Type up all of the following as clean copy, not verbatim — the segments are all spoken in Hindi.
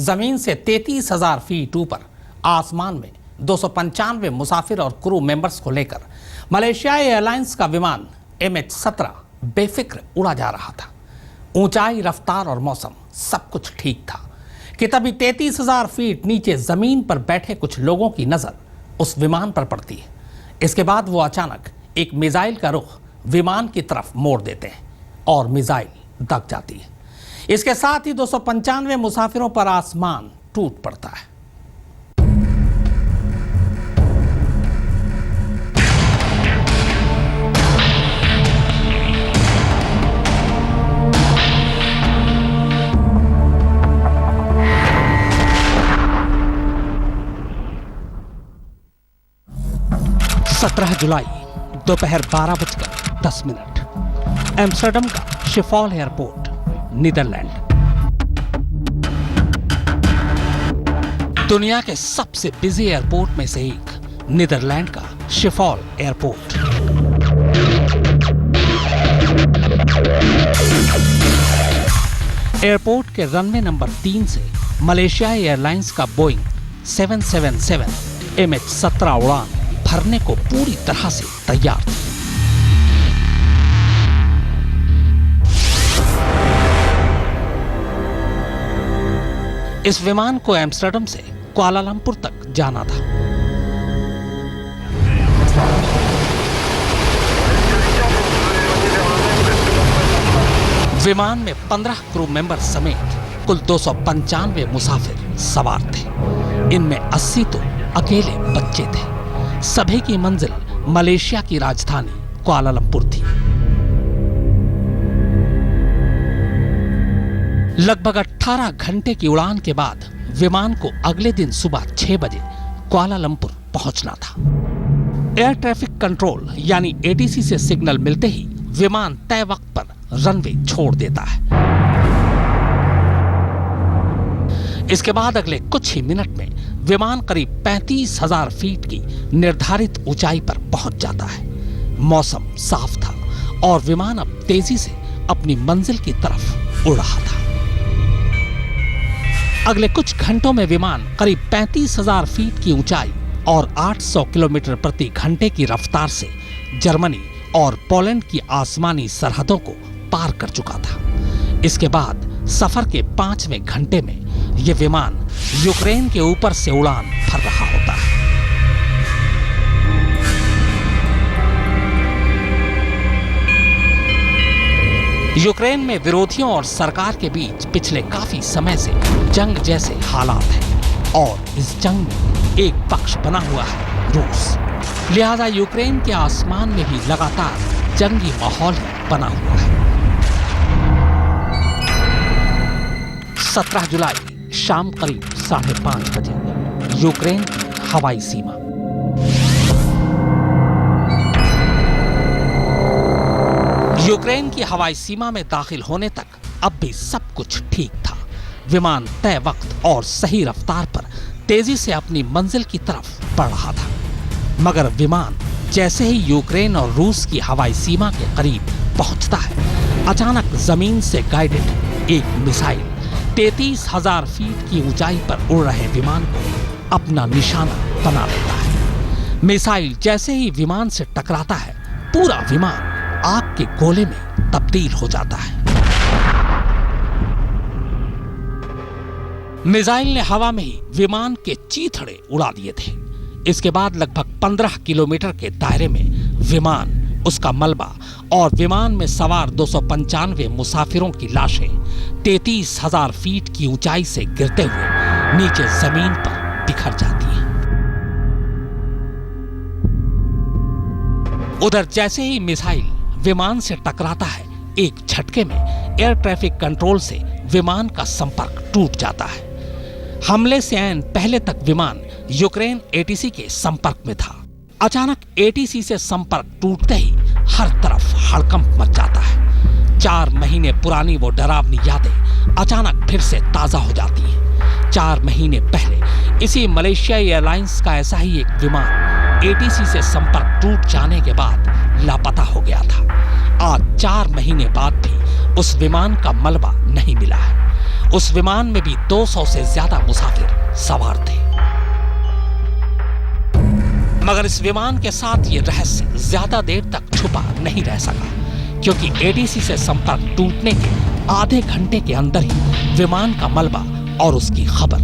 जमीन से 33,000 फीट ऊपर आसमान में 295 मुसाफिर और क्रू मेंबर्स को लेकर मलेशियाई एयरलाइंस का विमान MH17 बेफिक्र उड़ा जा रहा था। ऊंचाई, रफ्तार और मौसम सब कुछ ठीक था कि तभी 33,000 फीट नीचे जमीन पर बैठे कुछ लोगों की नजर उस विमान पर पड़ती है। इसके बाद वो अचानक एक मिसाइल का रुख विमान की तरफ मोड़ देते हैं और मिसाइल दग जाती है। इसके साथ ही 295 मुसाफिरों पर आसमान टूट पड़ता है। जुलाई दोपहर 12:10 एम्स्टर्डम का शिफॉल एयरपोर्ट, नीदरलैंड। दुनिया के सबसे बिजी एयरपोर्ट में से एक नीदरलैंड का शिफॉल एयरपोर्ट। एयरपोर्ट के रनवे नंबर 3 से मलेशियाई एयरलाइंस का बोइंग 777 MH17 उड़ान भरने को पूरी तरह से तैयार थी। इस विमान को एम्स्टर्डम से कुआलालंपुर तक जाना था। विमान में 15 क्रू मेंबर समेत कुल 295 मुसाफिर सवार थे। इनमें 80 तो अकेले बच्चे थे। सभी की मंजिल मलेशिया की राजधानी कुआलालंपुर थी। लगभग 18 घंटे की उड़ान के बाद विमान को अगले दिन सुबह 6 बजे कुआलालंपुर पहुंचना था। एयर ट्रैफिक कंट्रोल यानी ATC से सिग्नल मिलते ही विमान तय वक्त पर रनवे छोड़ देता है। इसके बाद अगले कुछ ही मिनट में विमान करीब 35,000 फीट की निर्धारित ऊंचाई पर पहुंच जाता है। मौसम साफ था और विमान अब तेजी से अपनी मंजिल की तरफ उड़ रहा था। अगले कुछ घंटों में विमान करीब 35,000 फीट की ऊंचाई और 800 किलोमीटर प्रति घंटे की रफ्तार से जर्मनी और पोलैंड की आसमानी सरहदों को पार कर चुका था। इसके बाद सफर के 5वें घंटे में यह विमान यूक्रेन के ऊपर से उड़ान भर रहा होता है। यूक्रेन में विरोधियों और सरकार के बीच पिछले काफी समय से जंग जैसे हालात हैं और इस जंग में एक पक्ष बना हुआ है रूस। लिहाजा यूक्रेन के आसमान में भी लगातार जंगी माहौल बना हुआ है। 17 जुलाई शाम करीब 5:30 बजे यूक्रेन की हवाई सीमा। यूक्रेन की हवाई सीमा में दाखिल होने तक अब भी सब कुछ ठीक था। विमान तय वक्त और सही रफ्तार पर तेजी से अपनी मंजिल की तरफ बढ़ रहा था। मगर विमान जैसे ही यूक्रेन और रूस की हवाई सीमा के करीब पहुंचता है, अचानक जमीन से गाइडेड एक मिसाइल 33,000 फीट की ऊंचाई पर उड़ रहे विमान को अपना निशाना बना लेता है। मिसाइल जैसे ही विमान से टकराता है, पूरा विमान आग के गोले में तब्दील हो जाता है। मिसाइल ने हवा में ही विमान के चीथड़े उड़ा दिए थे। इसके बाद लगभग 15 किलोमीटर के दायरे में विमान, उसका मलबा और विमान में सवार 295 मुसाफिरों की लाशें 33,000 फीट की ऊंचाई से गिरते हुए नीचे जमीन पर बिखर जाती हैं। उधर जैसे ही मिसाइल विमान से टकराता है, एक झटके में एयर ट्रैफिक कंट्रोल से विमान का संपर्क टूट जाता है। हमले से ऐन पहले तक विमान यूक्रेन ATC के संपर्क में था। अचानक ATC से संपर्क टूटते ही हर तरफ हड़कंप मच जाता है। 4 महीने पुरानी वो डरावनी यादें अचानक फिर से ताजा हो जाती हैं। 4 महीने पहले इसी मलेशियाई एयरलाइंस का ऐसा ही एक विमान ATC से संपर्क टूट जाने के बाद लापता हो गया था। आज 4 महीने बाद भी उस विमान का मलबा नहीं मिला है। उस विमान में भी 200 से ज्यादा मुसाफिर सवार थे। मगर इस विमान के साथ ये रहस्य ज्यादा देर तक छुपा नहीं रह सका, क्योंकि एडीसी से संपर्क टूटने के आधे घंटे के अंदर ही विमान का मलबा और उसकी खबर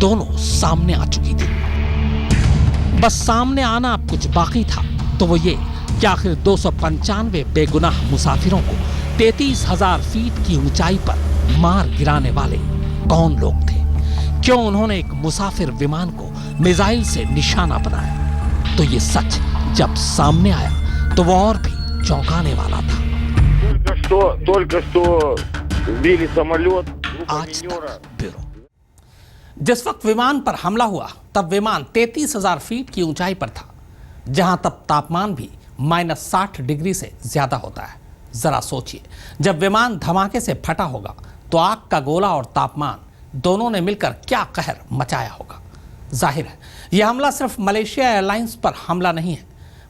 दोनों सामने आ चुकी थी। बस सामने आना अब कुछ बाकी था, तो वो ये कि आखिर 295 बेगुनाह मुसाफिरों को 33,000 फीट की ऊंचाई पर मार गिराने वाले कौन लोग थे? क्यों उन्होंने एक मुसाफिर विमान को मिसाइल से निशाना बनाया? तो ये सच जब सामने आया तो वो और भी चौंकाने वाला था। आज तक ब्यूरो। जिस वक्त विमान पर हमला हुआ तब विमान 33,000 फीट की ऊंचाई पर था, जहां तब तापमान भी -60 डिग्री से ज्यादा होता है। जरा सोचिए, जब विमान धमाके से फटा होगा तो आग का गोला और तापमान दोनों ने मिलकर क्या कहर मचाया होगा। जाहिर है यह हमला सिर्फ मलेशिया एयरलाइंस पर हमला नहीं है,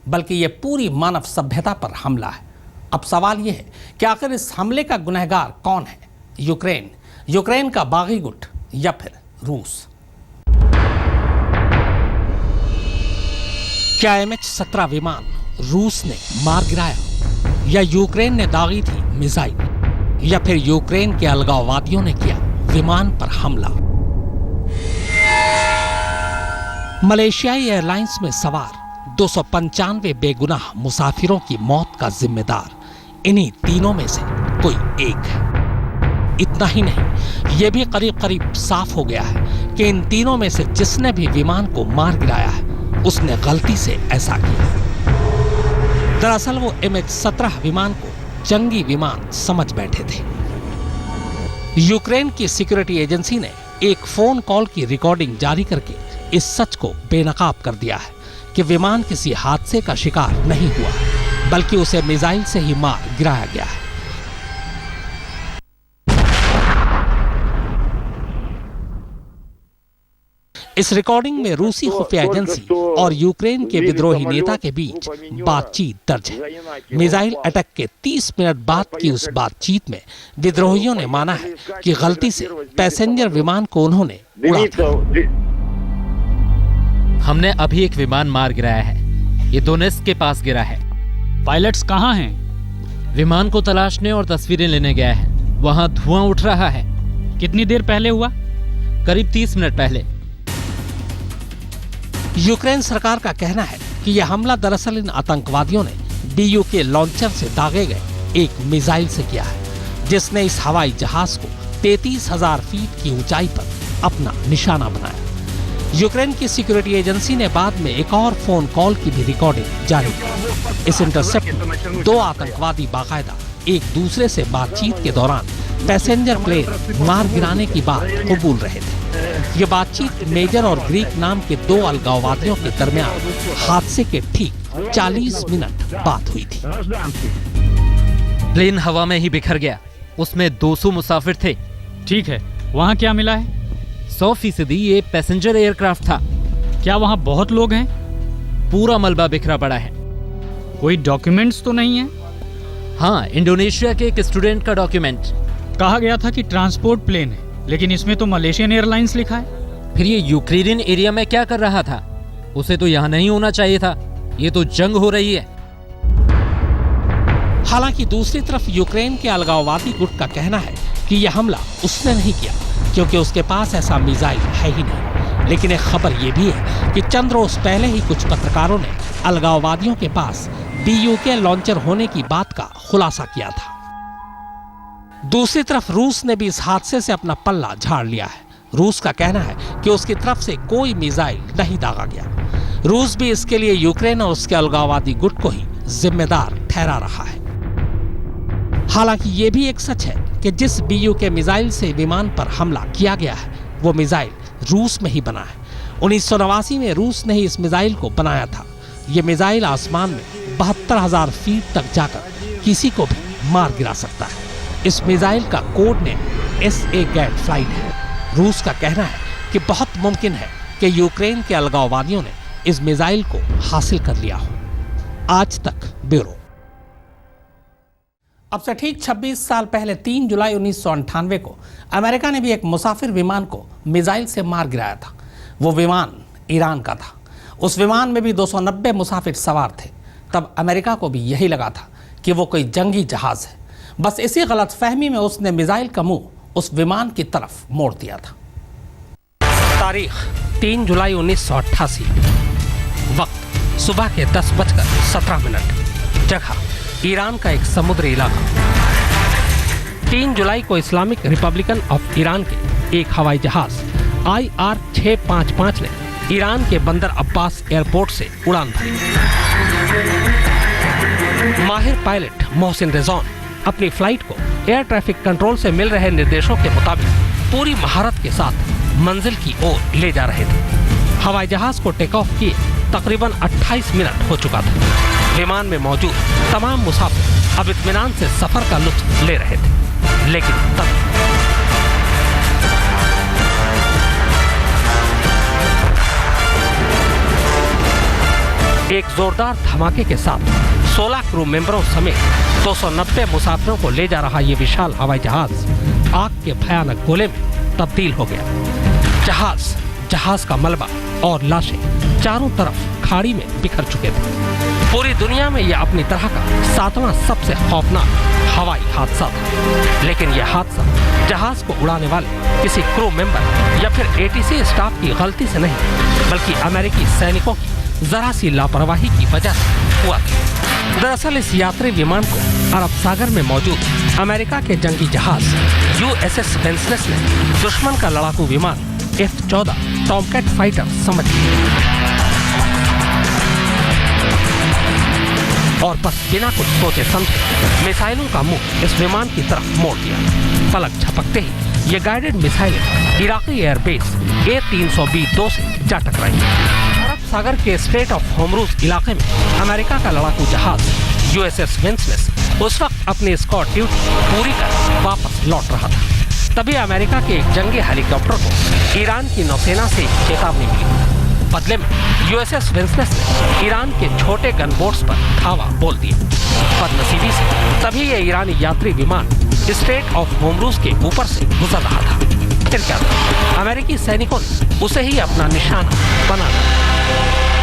बल्कि यह पूरी मानव सभ्यता पर हमला है। अब सवाल यह है कि आखिर इस हमले का गुनहगार कौन है? यूक्रेन का बागी गुट या फिर रूस? क्या MH17 विमान रूस ने मार गिराया, या यूक्रेन ने दागी थी मिसाइल, या फिर यूक्रेन के अलगाववादियों ने किया विमान पर हमला? मलेशियाई एयरलाइंस में सवार 295 बेगुनाह मुसाफिरों की मौत का जिम्मेदार इन्हीं तीनों में से कोई एक है। इतना ही नहीं, यह भी करीब करीब साफ हो गया है कि इन तीनों में से जिसने भी विमान को मार गिराया है उसने गलती से ऐसा किया। दरअसल वो MH17 विमान को जंगी विमान समझ बैठे थे। यूक्रेन की सिक्योरिटी एजेंसी ने एक फोन कॉल की रिकॉर्डिंग जारी करके इस सच को बेनकाब कर दिया है कि विमान किसी हादसे का शिकार नहीं हुआ, बल्कि उसे मिसाइल से ही मार गिराया गया है। इस रिकॉर्डिंग में रूसी खुफिया एजेंसी और यूक्रेन के विद्रोही नेता के बीच बातचीत दर्ज है। मिसाइल अटैक के 30 मिनट बाद की उस बातचीत में विद्रोहियों ने माना है कि गलती से पैसेंजर विमान को उन्होंने उड़ा था। हमने अभी एक विमान मार गिराया है। ये दोनेत्स्क के पास गिरा है। पायलट्स कहाँ हैं? विमान को तलाशने और तस्वीरें लेने गया है। वहां धुआं उठ रहा है। कितनी देर पहले हुआ? करीब 30 मिनट पहले। यूक्रेन सरकार का कहना है कि यह हमला दरअसल इन आतंकवादियों ने BUK लॉन्चर से दागे गए एक मिसाइल से किया है, जिसने इस हवाई जहाज को 33,000 फीट की ऊंचाई पर अपना निशाना बनाया। यूक्रेन की सिक्योरिटी एजेंसी ने बाद में एक और फोन कॉल की भी रिकॉर्डिंग जारी की। इस इंटरसेप्ट में 2 आतंकवादी बाकायदा एक दूसरे से बातचीत के दौरान पैसेंजर प्लेन मार गिराने की बात कबूल रहे थे। ये बातचीत मेजर और ग्रीक नाम के 2 अलगाववादियों के दरमियान हादसे के ठीक 40 मिनट बाद हुई थी। प्लेन हवा में ही बिखर गया। उसमें 200 मुसाफिर थे। ठीक है, वहाँ क्या मिला है? 100% ये पैसेंजर एयरक्राफ्ट था। क्या वहाँ बहुत लोग हैं? पूरा मलबा बिखरा पड़ा है। कोई डॉक्यूमेंट्स तो नहीं है? हाँ, इंडोनेशिया के एक स्टूडेंट का डॉक्यूमेंट। कहा गया था कि ट्रांसपोर्ट प्लेन है, लेकिन इसमें तो मलेशियन एयरलाइंस लिखा है। फिर ये यूक्रेनियन एरिया में क्या कर रहा था? उसे तो यहाँ नहीं होना चाहिए था। ये तो जंग हो रही है। हालांकि दूसरी तरफ यूक्रेन के अलगाववादी गुट का कहना है कि यह हमला उसने नहीं किया, क्योंकि उसके पास ऐसा मिसाइल है ही नहीं। लेकिन एक खबर यह भी है कि चंद रोज पहले ही कुछ पत्रकारों ने अलगाववादियों के पास BUK लॉन्चर होने की बात का खुलासा किया था। दूसरी तरफ रूस ने भी इस हादसे से अपना पल्ला झाड़ लिया है। रूस का कहना है कि उसकी तरफ से कोई मिसाइल नहीं दागा गया। रूस भी इसके लिए यूक्रेन और उसके अलगाववादी गुट को ही जिम्मेदार ठहरा रहा है। हालांकि ये भी एक सच है कि जिस BUK मिसाइल से विमान पर हमला किया गया है वो मिसाइल रूस में ही बना है। 1989 में रूस ने ही इस मिसाइल को बनाया था। ये मिसाइल आसमान में 72,000 फीट तक जाकर किसी को भी मार गिरा सकता है। इस मिसाइल का कोड नेम SA-GAT फ्लाइट है। रूस का कहना है कि बहुत मुमकिन है कि यूक्रेन के अलगाववादियों ने इस मिसाइल को हासिल कर लिया हो। आज तक ब्यूरो। अब से ठीक 26 साल पहले 3 जुलाई 1998 को अमेरिका ने भी एक मुसाफिर विमान को मिसाइल से मार गिराया था। वो विमान ईरान का था। उस विमान में भी 290 मुसाफिर सवार थे। तब अमेरिका को भी यही लगा था कि वो कोई जंगी जहाज है। बस इसी गलतफहमी में उसने मिसाइल का मुंह उस विमान की तरफ मोड़ दिया था। तारीख 3 जुलाई 1988, वक्त सुबह के 10:17। जगह ईरान का एक समुद्री इलाका। 3 जुलाई को इस्लामिक रिपब्लिकन ऑफ ईरान के एक हवाई जहाज IR-655 ने ईरान के बंदर अब्बास एयरपोर्ट से उड़ान भरी। माहिर पायलट मोहसिन रेजौन अपनी फ्लाइट को एयर ट्रैफिक कंट्रोल से मिल रहे निर्देशों के मुताबिक पूरी महारत के साथ मंजिल की ओर ले जा रहे थे। हवाई जहाज को टेक ऑफ किए तकरीबन 28 मिनट हो चुका था। विमान में मौजूद तमाम मुसाफिर अब इत्मीनान से सफर का लुत्फ ले रहे थे, लेकिन तब एक जोरदार धमाके के साथ 16 क्रू मेंबरों समेत 290 मुसाफिरों को ले जा रहा ये विशाल हवाई जहाज आग के भयानक गोले में तब्दील हो गया। जहाज का मलबा और लाशें चारों तरफ खाड़ी में बिखर चुके थे। पूरी दुनिया में यह अपनी तरह का 7वां सबसे खौफनाक हवाई हादसा था। लेकिन यह हादसा जहाज को उड़ाने वाले किसी क्रू मेंबर या फिर ATC स्टाफ की गलती से नहीं, बल्कि अमेरिकी सैनिकों की जरा सी लापरवाही की वजह से हुआ था। दरअसल इस यात्री विमान को अरब सागर में मौजूद अमेरिका के जंगी जहाज USS वेंसलेस ने दुश्मन का लड़ाकू विमान F-14 टॉमकैट फाइटर समझ लिया और बस बिना कुछ सोचे समझे मिसाइलों का मुंह इस विमान की तरफ मोड़ दिया। पलक झपकते ही ये गाइडेड मिसाइलें इराकी एयरबेस A-320 से जा टकराई। अरब सागर के स्ट्रेट ऑफ होर्मुज़ इलाके में अमेरिका का लड़ाकू जहाज USS वेंसलेस उस वक्त अपनी स्कॉट ड्यूटी पूरी कर वापस लौट रहा था। तभी अमेरिका के एक जंगी हेलीकॉप्टर को ईरान की नौसेना से चेतावनी मिली। बदले में USS वेंसलेस ने ईरान के छोटे गनबोट्स पर धावा बोल दिया। बदनसीबी से तभी ये ईरानी यात्री विमान स्ट्रेट ऑफ होर्मुज़ के ऊपर से गुजर रहा था। फिर क्या था, अमेरिकी सैनिकों ने उसे ही अपना निशाना बना लिया।